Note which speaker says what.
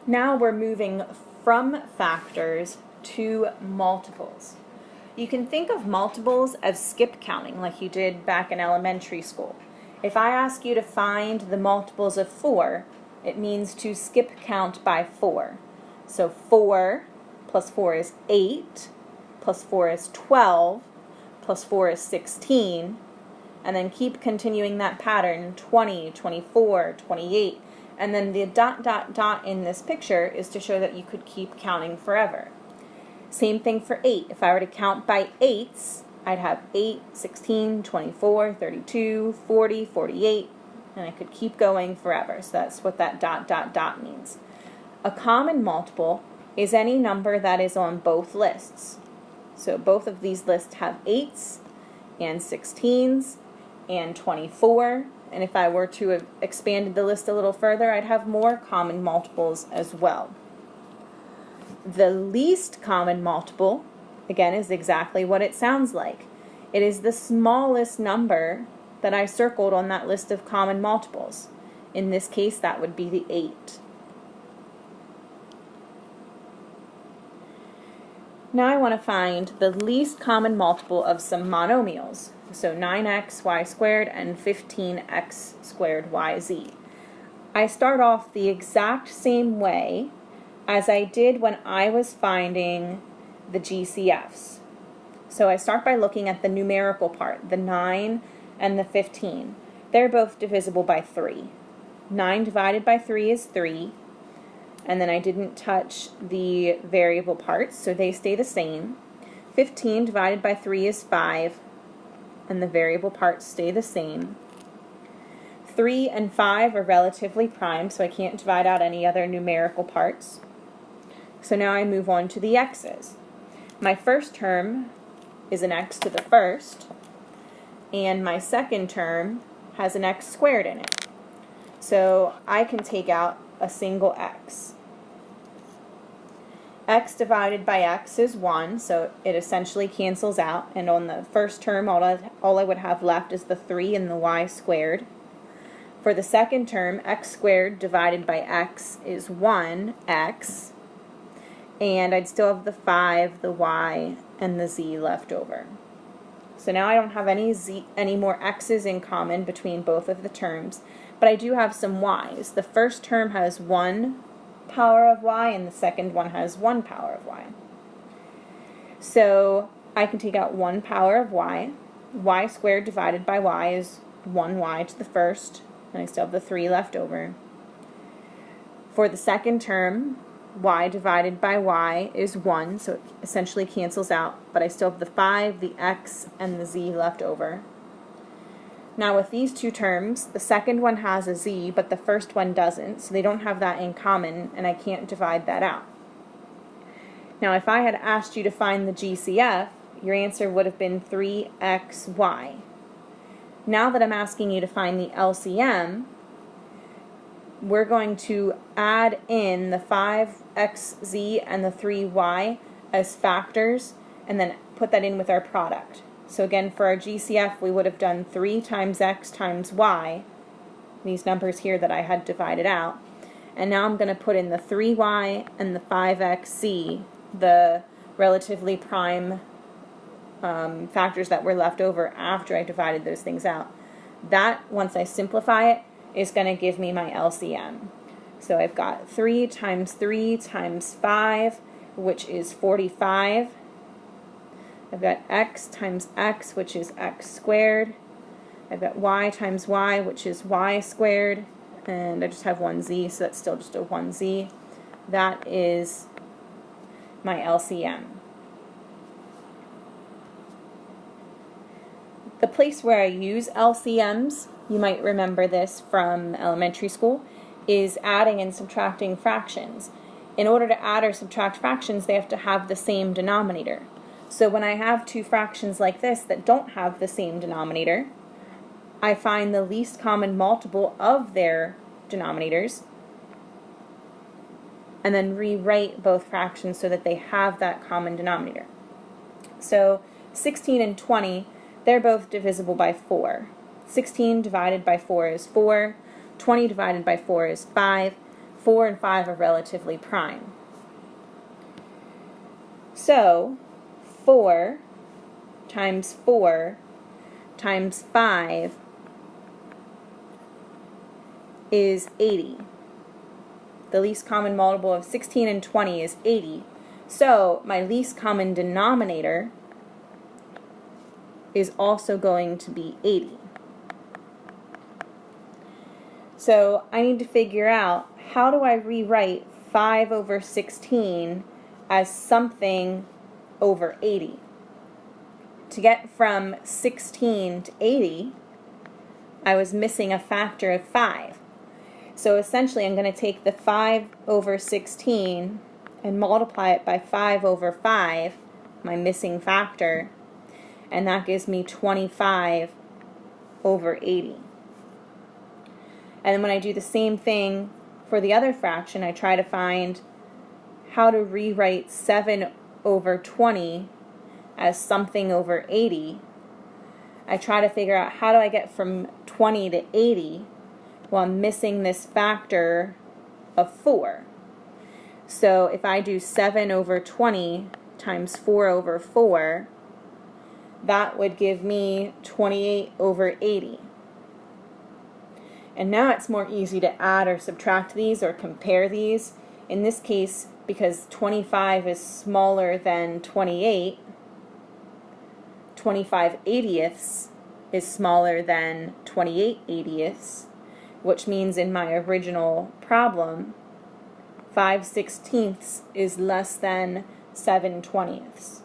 Speaker 1: Now we're moving from factors to multiples. You can think of multiples as skip counting like you did back in elementary school. If I ask you to find the multiples of 4, it means to skip count by 4. So 4 plus 4 is 8, plus 4 is 12, plus 4 is 16, and then keep continuing that pattern, 20, 24, 28, and then the dot, dot, dot in this picture is to show that you could keep counting forever. Same thing for 8. If I were to count by 8s, I'd have 8, 16, 24, 32, 40, 48, and I could keep going forever. So that's what that dot, dot, dot means. A common multiple is any number that is on both lists. So both of these lists have 8s and 16s and 24. And if I were to have expanded the list a little further, I'd have more common multiples as well. The least common multiple, again, is exactly what it sounds like. It is the smallest number that I circled on that list of common multiples. In this case, that would be the 8. Now I want to find the least common multiple of some monomials. So 9x y squared and 15x squared yz. I start off the exact same way as I did when I was finding the GCFs. So I start by looking at the numerical part, the 9 and the 15. They're both divisible by 3. 9 divided by 3 is 3. And then I didn't touch the variable parts, so they stay the same. 15 divided by 3 is 5, and the variable parts stay the same. 3 and 5 are relatively prime, so I can't divide out any other numerical parts. So now I move on to the x's. My first term is an x to the first, and my second term has an x squared in it. So I can take out a single x. X divided by x is 1, so it essentially cancels out, and on the first term all I would have left is the 3 and the y squared. For the second term, x squared divided by x is 1x, and I'd still have the 5, the y, and the z left over. So now I don't have any more x's in common between both of the terms, but I do have some y's. The first term has 1 power of y, and the second one has 1 power of y. So I can take out 1 power of y. Y squared divided by y is 1y to the first, and I still have the 3 left over. For the second term, y divided by y is 1, so it essentially cancels out, but I still have the 5, the x, and the z left over. Now with these two terms, the second one has a z, but the first one doesn't, so they don't have that in common, and I can't divide that out. Now if I had asked you to find the GCF, your answer would have been 3xy. Now that I'm asking you to find the LCM, we're going to add in the 5xz and the 3y as factors, and then put that in with our product. So again, for our GCF, we would have done 3 times x times y, these numbers here that I had divided out. And now I'm going to put in the 3y and the 5xc, the relatively prime factors that were left over after I divided those things out. That, once I simplify it, is going to give me my LCM. So I've got 3 times 5, which is 45. I've got x times x, which is x squared. I've got y times y, which is y squared. And I just have one z, so that's still just a 1z. That is my LCM. The place where I use LCMs, you might remember this from elementary school, is adding and subtracting fractions. In order to add or subtract fractions, they have to have the same denominator. So when I have two fractions like this that don't have the same denominator, I find the least common multiple of their denominators and then rewrite both fractions so that they have that common denominator. So 16 and 20, they're both divisible by 4. 16 divided by 4 is 4. 20 divided by 4 is 5. 4 and 5 are relatively prime. So 4 times 5 is 80. The least common multiple of 16 and 20 is 80. So my least common denominator is also going to be 80. So I need to figure out, how do I rewrite 5 over 16 as something over 80? To get from 16 to 80, I was missing a factor of 5. So essentially I'm going to take the 5 over 16 and multiply it by 5 over 5, my missing factor, and that gives me 25 over 80. And then when I do the same thing for the other fraction, I try to find how to rewrite 7 over 20 as something over 80. I try to figure out, how do I get from 20 to 80 while I'm missing this factor of 4. So if I do 7 over 20 times 4 over 4, that would give me 28 over 80. And now it's more easy to add or subtract these or compare these. In this case, because 25 is smaller than 28, 25 eightieths is smaller than 28 eightieths, which means in my original problem, 5/16 is less than 7/20.